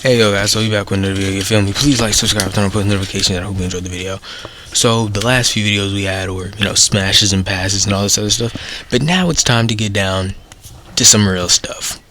Hey yo guys, so we back with another video, you feel me? Please like, subscribe, turn on post notifications, and I hope you enjoyed the video. So the last few videos we had were, smashes and passes and all this other stuff. But now it's time to get down to some real stuff.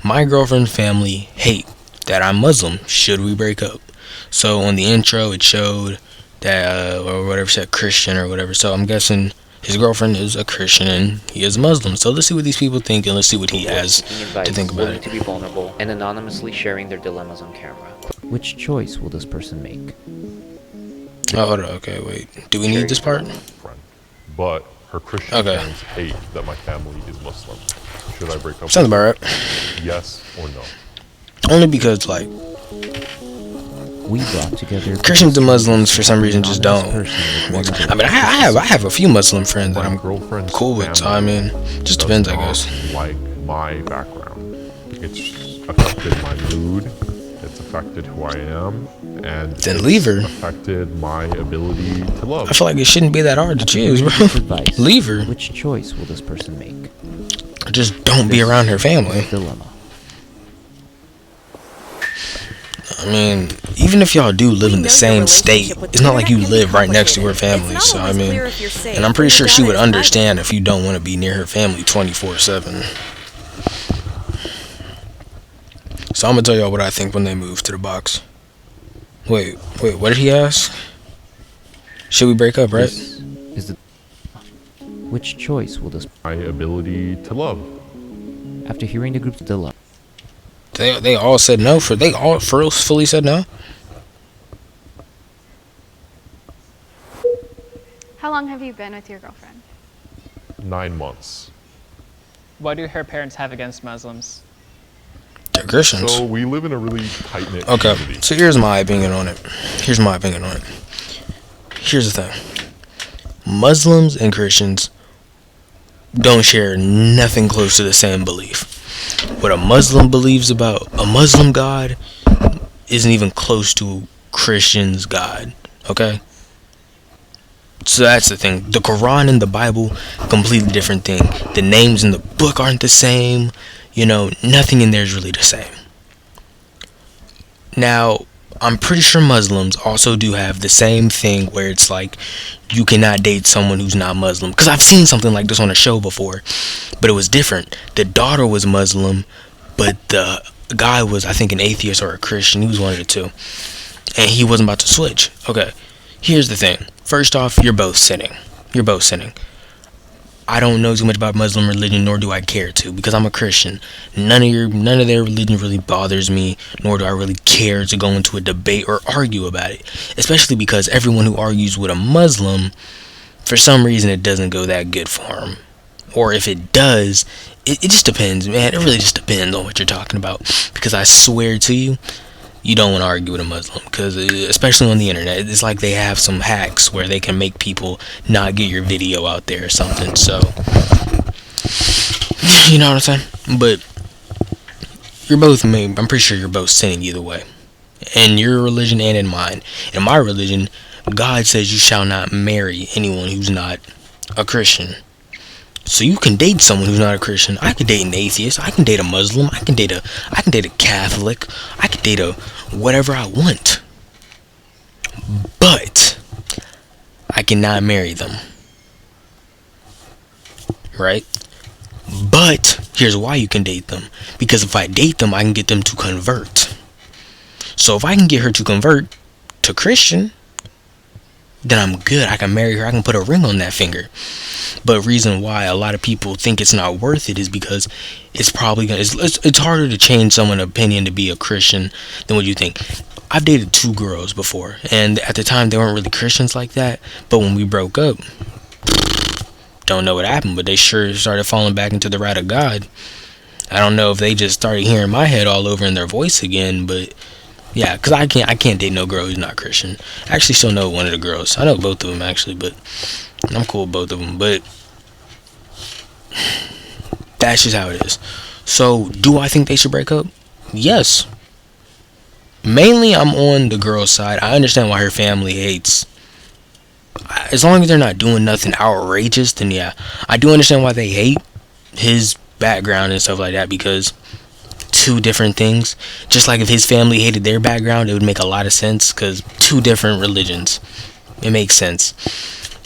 My girlfriend's family hate that I'm Muslim. Should we break up? So on the intro it showed that, or whatever, said Christian or whatever. So I'm guessing his girlfriend is a Christian and he is Muslim. So let's see what these people think and let's see what he has to think about it. To be vulnerable and anonymously sharing their dilemmas on camera. Which choice will this person make? Oh, hold on. Okay, wait. Do we need this part? But her Christian friends hate that my family is Muslim. Should I break up? Sounds about right. Yes or no? Only because, like, we brought together Christians and Muslims for some reason just don't. I mean, I have a few Muslim friends that I'm cool with. So I mean, just depends, I guess. Like my background, it's affected my mood. It's affected who I am, and then leave her. Affected my ability to love. I feel like it shouldn't be that hard to choose, bro. Leave her. Which choice will this person make? Just don't be around her family. Dilemma. I mean, even if y'all do live in the same state, it's not like you live right next to her family. So I mean, and I'm pretty sure she would understand if you don't want to be near her family 24/7. So I'm gonna tell y'all what I think when they move to the box. Wait, what did he ask? Should we break up, right? Which choice will this? My ability to love. After hearing the group's dilemma. They all said no. They all fully said no. How long have you been with your girlfriend? 9 months. What do her parents have against Muslims? They're Christians. So we live in a really tight-knit community. Okay, so here's my opinion on it. Here's the thing. Muslims and Christians don't share nothing close to the same belief. What a Muslim believes about a Muslim God isn't even close to Christian's God. Okay? So that's the thing. The Quran and the Bible, completely different thing. The names in the book aren't the same. Nothing in there is really the same. Now, I'm pretty sure Muslims also do have the same thing where it's like you cannot date someone who's not Muslim. Because I've seen something like this on a show before, but it was different. The daughter was Muslim, but the guy was, I think, an atheist or a Christian. He was one of the two. And he wasn't about to switch. Okay, here's the thing. First off, you're both sinning. I don't know too much about Muslim religion, nor do I care to, because I'm a Christian. None of their religion really bothers me, nor do I really care to go into a debate or argue about it. Especially because everyone who argues with a Muslim, for some reason, it doesn't go that good for them. Or if it does, it just depends, man. It really just depends on what you're talking about. Because I swear to you, you don't want to argue with a Muslim, because especially on the internet, it's like they have some hacks where they can make people not get your video out there or something. So, you know what I'm saying? But I'm pretty sure you're both sinning either way, in your religion and in mine. In my religion, God says you shall not marry anyone who's not a Christian. So you can date someone who's not a Christian. I can date an atheist. I can date a Muslim. I can date a Catholic. I can date a whatever I want. But I cannot marry them. Right? But here's why you can date them. Because if I date them, I can get them to convert. So if I can get her to convert to Christian, then I'm good. I can marry her. I can put a ring on that finger. But reason why a lot of people think it's not worth it is because it's harder to change someone's opinion to be a Christian than what you think. I've dated 2 girls before, and at the time they weren't really Christians like that. But when we broke up, don't know what happened, but they sure started falling back into the right of God. I don't know if they just started hearing my head all over in their voice again, but yeah, because I can't date no girl who's not Christian. I actually still know one of the girls. I know both of them actually, but I'm cool with both of them. But that's just how it is. So, do I think they should break up? Yes. Mainly, I'm on the girl's side. I understand why her family hates. As long as they're not doing nothing outrageous, then yeah. I do understand why they hate his background and stuff like that, because two different things. Just like if his family hated their background, it would make a lot of sense because two different religions. It makes sense.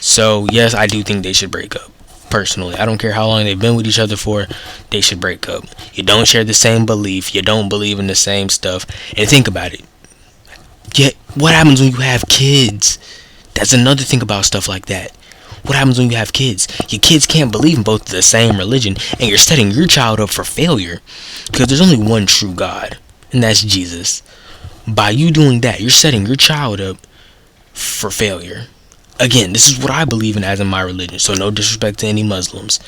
So yes, I do think they should break up. Personally, I don't care how long they've been with each other for, they should break up. You don't share the same belief, you don't believe in the same stuff, and think about it. Yet, what happens when you have kids? That's another thing about stuff like that. What happens when you have kids? Your kids can't believe in both the same religion, and you're setting your child up for failure. Because there's only one true God, and that's Jesus. By you doing that, you're setting your child up for failure. Again, this is what I believe in as in my religion, so no disrespect to any Muslims.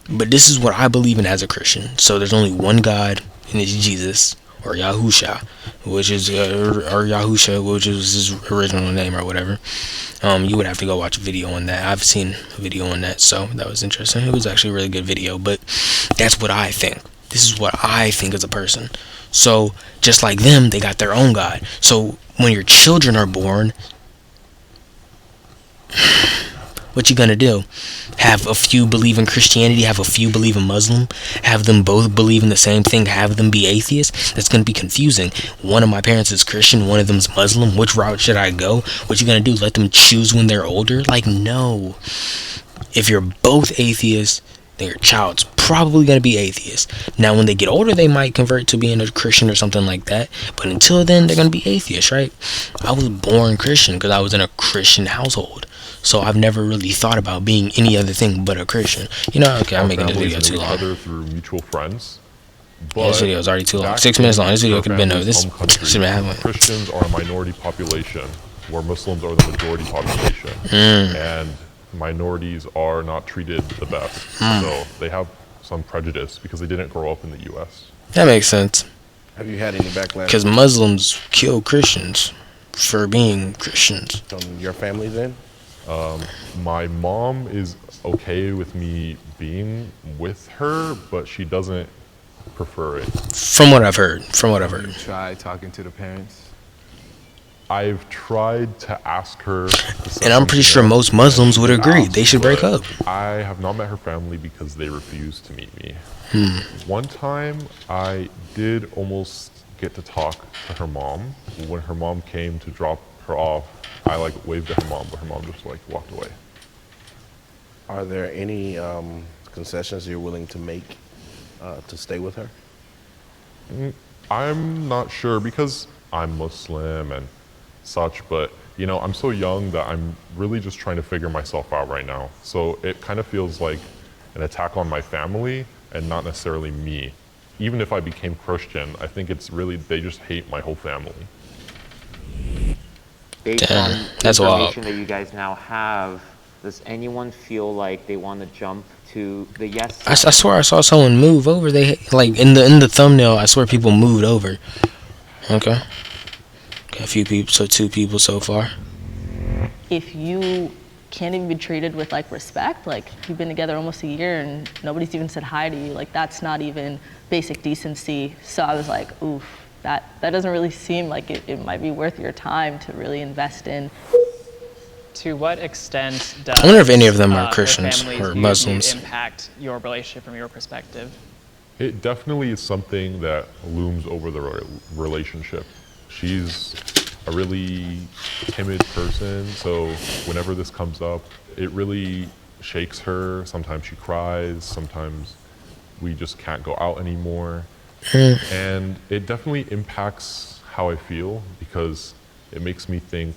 But this is what I believe in as a Christian. So there's only one God, and it's Jesus, or Yahusha, which is or Yahusha, which is his original name or whatever. You would have to go watch a video on that. I've seen a video on that, so that was interesting. It was actually a really good video, but that's what I think. This is what I think as a person. So just like them, they got their own God. So when your children are born, what you gonna do? Have a few believe in Christianity, have a few believe in Muslim, have them both believe in the same thing, have them be atheists? That's gonna be confusing. One of my parents is Christian, one of them's Muslim. Which route should I go? What you gonna do? Let them choose when they're older? Like, no. If you're both atheists, then your child's probably gonna be atheist. Now when they get older, they might convert to being a Christian or something like that, but until then they're gonna be atheists, right? I was born Christian because I was in a Christian household. So I've never really thought about being any other thing but a Christian. You know, okay, I'm making this video too long. Through mutual friends. Yeah, this video is already too long. 6 minutes long. This video could have been over. This should have been Christians are a minority population, where Muslims are the majority population, and minorities are not treated the best. So they have some prejudice because they didn't grow up in the U.S. That makes sense. Have you had any backlash Because Muslims kill Christians for being Christians. from your family then? My mom is okay with me being with her, but she doesn't prefer it. From what I've heard. You try talking to the parents? I've tried to ask her. And I'm pretty sure most Muslims would agree. They should break up. I have not met her family because they refused to meet me. One time, I did almost get to talk to her mom. When her mom came to drop her off, I waved at her mom, but her mom just walked away. Are there any concessions you're willing to make to stay with her? I'm not sure because I'm Muslim and such, but I'm so young that I'm really just trying to figure myself out right now. So it kind of feels like an attack on my family and not necessarily me. Even if I became Christian, I think it's really, they just hate my whole family. Based Damn, on that's information wild. that you guys now have, does anyone feel like they want to jump to the yes I side? swear I saw someone move over. They in the thumbnail. I swear people moved over. Okay, got a few people. So 2 people so far. If you can't even be treated with respect, you've been together almost a year and nobody's even said hi to you, that's not even basic decency. So I was like, oof, that doesn't really seem like it might be worth your time to really invest in. To what extent does I wonder if any of them are her Christians family's or view of you Muslims. impact your relationship from your perspective? It definitely is something that looms over the relationship. She's a really timid person, so whenever this comes up, it really shakes her. Sometimes she cries, sometimes we just can't go out anymore. And it definitely impacts how I feel because it makes me think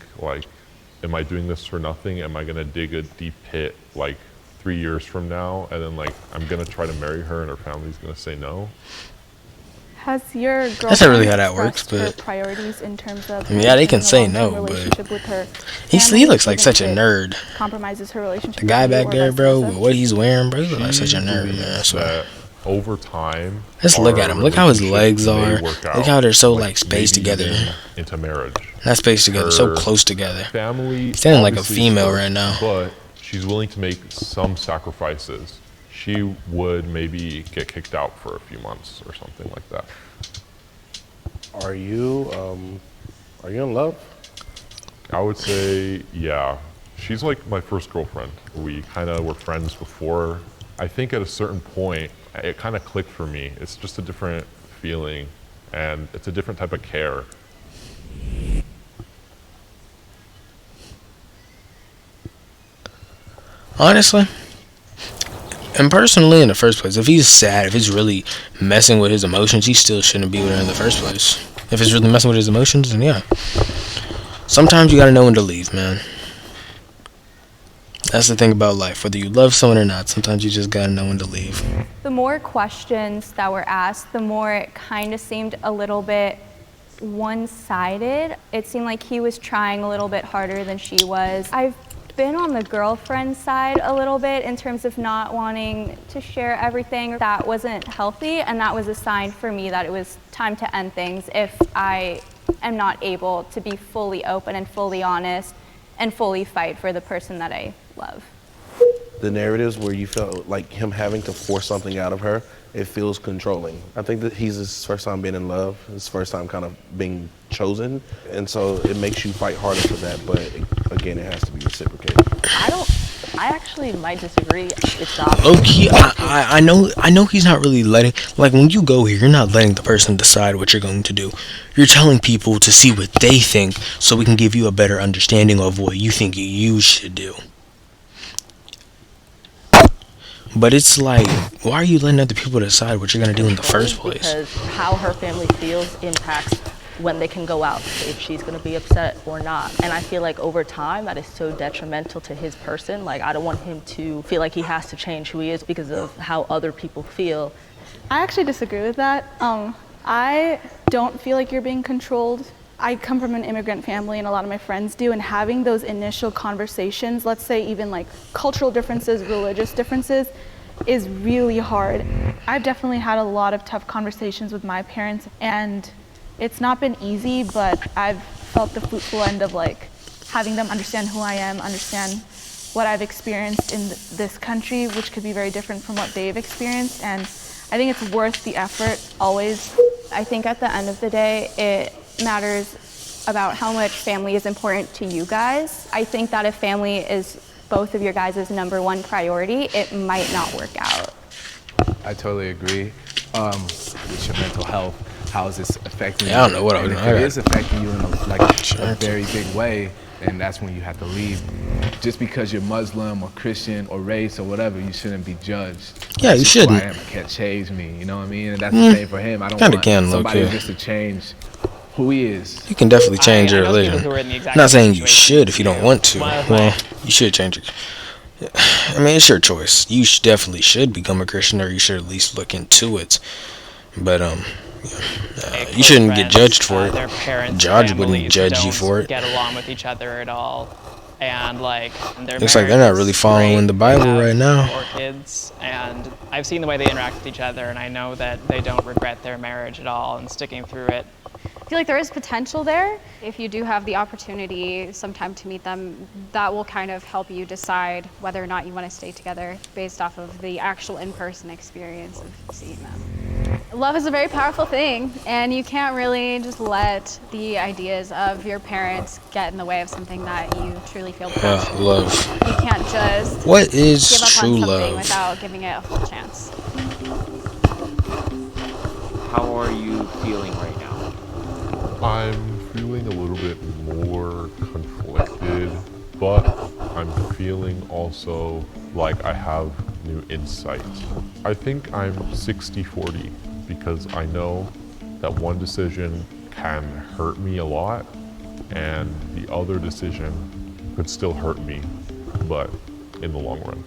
am I doing this for nothing? Am I gonna dig a deep pit 3 years from now and then I'm gonna try to marry her and her family's gonna say no? Has your girlfriend That's not really how that works, expressed her but- priorities in terms of Yeah, they can maintaining say a long-term no, but relationship with her he family, looks like even such a if it nerd. compromises her relationship The guy with you back or there, vice bro, versa? with what he's wearing, bro, he look like She such a nerd, man. I believes swear. that over time, Let's look our at him. Look how his legs relationship are. may work Look out, how they're so spaced maybe together. even into marriage. Not spaced together, so Her close together. Family Standing like a obviously female first, right now. but she's willing to make some sacrifices. She would maybe get kicked out for a few months or something like that. Are you in love? I would say, yeah. She's my first girlfriend. We kind of were friends before. I think at a certain point, it kind of clicked for me. It's just a different feeling, and it's a different type of care. Honestly, and personally, in the first place, if he's sad, if it's really messing with his emotions, he still shouldn't be with her in the first place. If it's really messing with his emotions, then yeah. Sometimes you gotta know when to leave, man. That's the thing about life. Whether you love someone or not, sometimes you just gotta know when to leave. The more questions that were asked, the more it kind of seemed a little bit one-sided. It seemed like he was trying a little bit harder than she was. I've been on the girlfriend side a little bit in terms of not wanting to share everything. That wasn't healthy, and that was a sign for me that it was time to end things if I am not able to be fully open and fully honest and fully fight for the person that I love. The narratives where you felt like him having to force something out of her, it feels controlling. I think that he's his first time being in love, his first time kind of being chosen, and so it makes you fight harder for that, but again, it has to be reciprocated. I actually might disagree. It's not. Low key, I know he's not really letting, like when you go here, you're not letting the person decide what you're going to do. You're telling people to see what they think so we can give you a better understanding of what you think you should do. But it's like, why are you letting other people decide what you're going to do in the first place? Because how her family feels impacts when they can go out, if she's going to be upset or not. And I feel like over time, that is so detrimental to his person. Like, I don't want him to feel like he has to change who he is because of how other people feel. I actually disagree with that. I don't feel like you're being controlled. I come from an immigrant family, and a lot of my friends do, and having those initial conversations, let's say even like cultural differences, religious differences, is really hard. I've definitely had a lot of tough conversations with my parents, and it's not been easy, but I've felt the fruitful end of like having them understand who I am, understand what I've experienced in this country, which could be very different from what they've experienced, and I think it's worth the effort always. I think at the end of the day, it matters about how much family is important to you guys. I think that if family is both of your guys' number one priority, it might not work out. I totally agree. With your mental health, how is this affecting you? Yeah, I don't know what I was And doing. if it is affecting you in a very big way, then that's when you have to leave. Just because you're Muslim or Christian or race or whatever, you shouldn't be judged. Yeah, you That's just who shouldn't. I am. It can't change me, you know what I mean? And that's the same for him. I don't Kinda want can, somebody low-key. just to change who he is. You can definitely change your I know people religion. who are in the exact I'm not same saying you situation should if you as don't want to. One of Well, my- you should change it. I mean, it's your choice. You definitely should become a Christian, or you should at least look into it. But you shouldn't get judged for Their it. parents, Judge wouldn't families judge you don't for it. Get along with each other at all, and like their Looks like they're marriage not really is following great. the Bible They have right now. 4 kids, and I've seen the way they interact with each other, and I know that they don't regret their marriage at all and sticking through it. I feel like there is potential there. If you do have the opportunity sometime to meet them, that will kind of help you decide whether or not you want to stay together based off of the actual in-person experience of seeing them. Love is a very powerful thing, and you can't really just let the ideas of your parents get in the way of something that you truly feel passionate. Yeah, love. You can't just What is give up true on something love? without giving it a full chance. How are you feeling right now? I'm feeling a little bit more conflicted, but I'm feeling also like I have new insight. I think I'm 60-40 because I know that one decision can hurt me a lot and the other decision could still hurt me, but in the long run.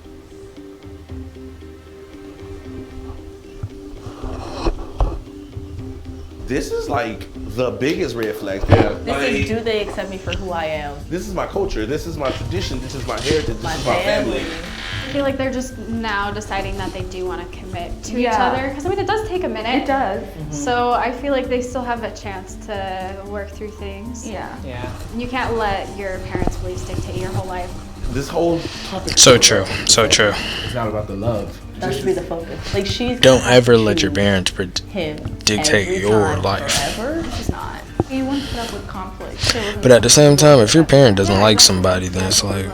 This is like the biggest red flag. This is, do they accept me for who I am? This is my culture. This is my tradition. This is my heritage. This My is my family. I feel like they're just now deciding that they do want to commit to each Yeah. other. Because I mean, it does take a minute. It does. So I feel like they still have a chance to work through things. Yeah. Yeah. You can't let your parents' beliefs dictate your whole life. This whole topic. So true. So true. It's not about the love. That should be the focus. Like she's Don't gonna have ever to let your choose parents him dictate every your time, life. Forever. It's not. You want to put up with conflict. But at the same time, if your parent doesn't like somebody, then it's like,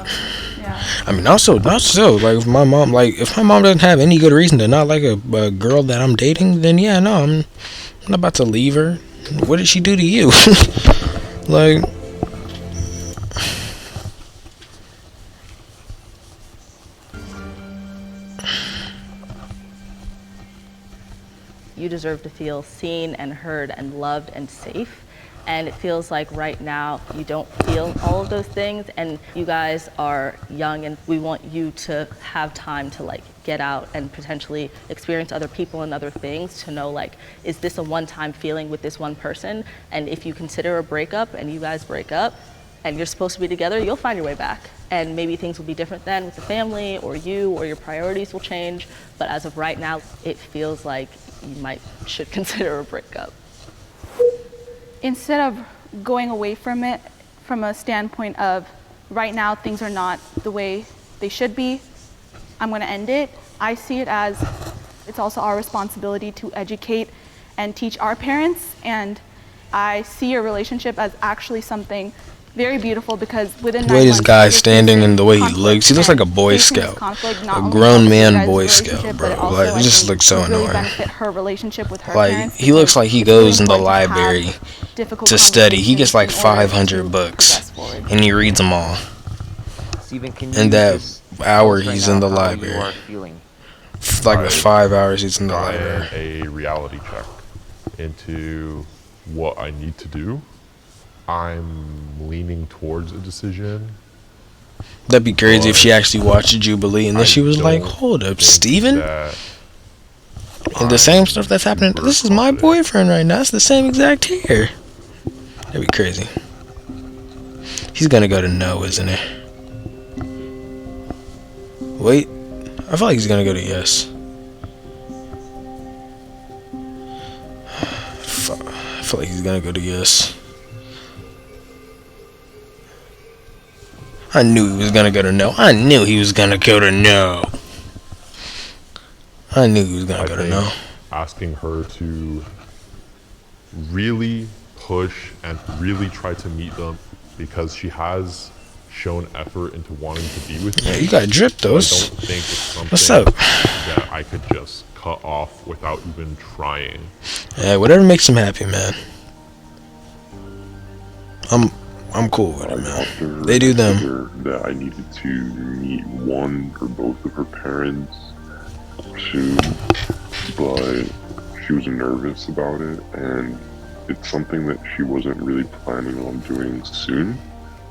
Yeah. I mean, also, not so. Like, if my mom doesn't have any good reason to not like a girl that I'm dating, then yeah, no, I'm not about to leave her. What did she do to you? Like, You deserve to feel seen and heard and loved and safe. And it feels like right now you don't feel all of those things, and you guys are young, and we want you to have time to like get out and potentially experience other people and other things, to know like, is this a one-time feeling with this one person? And if you consider a breakup and you guys break up and you're supposed to be together, you'll find your way back. And maybe things will be different then with the family, or you, or your priorities will change. But as of right now, it feels like you should consider a breakup. Instead of going away from it from a standpoint of right now things are not the way they should be, I'm going to end it, I see it as it's also our responsibility to educate and teach our parents. And I see your relationship as actually something very beautiful, because within 9 the way this months, guy's you're standing facing and the way he conflict, looks, he looks like a and Boy facing this Scout. conflict not A only grown helps your man guys' Boy Scout, relationship, bro. but it also, Like, I he just think, looks so would really annoying. benefit her relationship with her Like, parents, he looks because like he it's really goes in the important to have library difficult to study. He gets like conversations in order 500 to books progress forward. and he reads them all. Steven, can In you that just hour tell us he's right in now the how library. You are feeling? Like the I've 5 hours he's in the gotten library. a reality check into what I need to do. I'm leaning towards a decision. That'd be crazy if she But actually watched Jubilee and then I she was like, don't hold up, think Steven? that And the same I'm stuff that's happening. super This is my confident. boyfriend right now. It's the same exact hair. That'd be crazy. He's gonna go to no, isn't he? Wait. I feel like he's gonna go to yes. I feel like he's gonna go to yes. I knew he was gonna go to no. I knew he was gonna go to no. I knew he was gonna I go to think no. asking her to really push and really try to meet them, because she has shown effort into wanting to be with me. Yeah, you got drip So I those. don't think it's something What's up? that I could just cut off without even trying. Yeah, whatever makes him happy, man. I'm cool with it, I man. talked to her They do and I them. told her that I needed to meet one or both of her parents soon, but she was nervous about it, and it's something that she wasn't really planning on doing soon.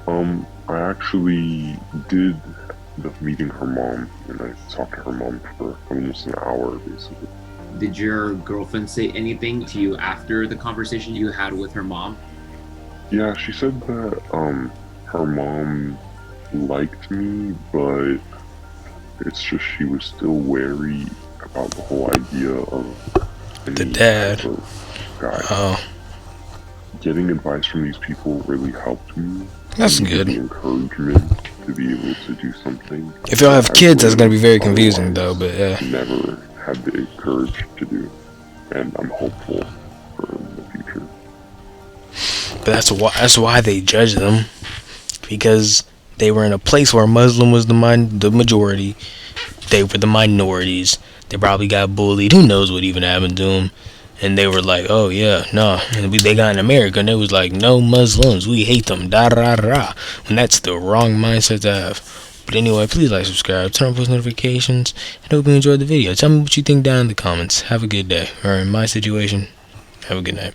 I actually did the meeting her mom, and I talked to her mom for almost an hour, basically. Did your girlfriend say anything to you after the conversation you had with her mom? Yeah, she said that her mom liked me, but it's just she was still wary about the whole idea of The any dad. type of guy. Oh, Getting advice from these people really helped me. That's I needed good. the encouragement to be able to do something. if y'all have that I kids, that's would gonna be very confusing, though. otherwise But yeah, never had the courage to do, and I'm hopeful for the future. but that's why they judge them, because they were in a place where Muslim was the majority. They were the minorities. They probably got bullied. Who knows what even happened to them? And they were like, oh yeah, no. And they got in America and it was like, no Muslims, we hate them, da da da. And that's the wrong mindset to have. But anyway, please like, subscribe, turn on post notifications, and hope you enjoyed the video. Tell me what you think down in the comments. Have a good day. Or in my situation, have a good night.